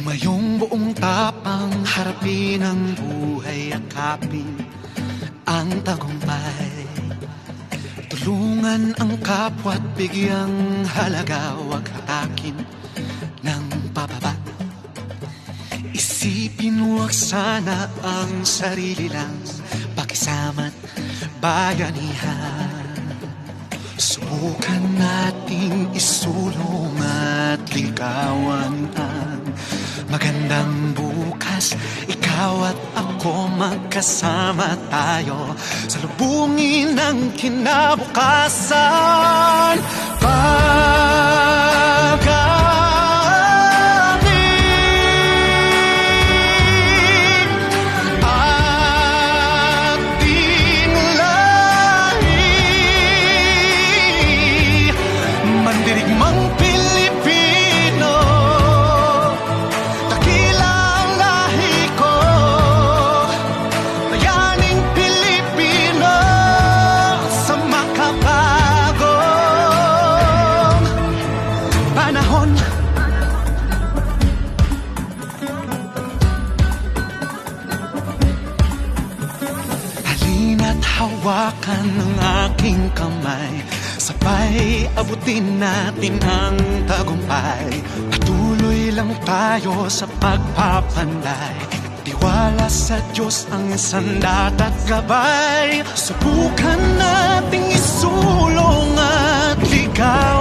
Tumayong buong tapang harapin ang buhay, akapin ang tagumpay. Tulungan ang kapwa't bigyang halaga, huwag hatakin ng pababa. Isipin huwag sana ang sarili lang, pakisama't bayanihan. Subukan nating isulong at ligawan ang magandang bukas. Ikaw at ako magkasama tayo, salubungin ang kinabukasan. Mandirigmang Pilipino, dakilang lahi ko, bayaning Pilipino sa makabagong panahon. Halina't hawakan ng aking kamay, sabay abutin natin ang tagumpay. Patuloy lang tayo sa pagpapanday, tiwala sa Diyos ang sandat at gabay. Subukan nating isulong at ligaw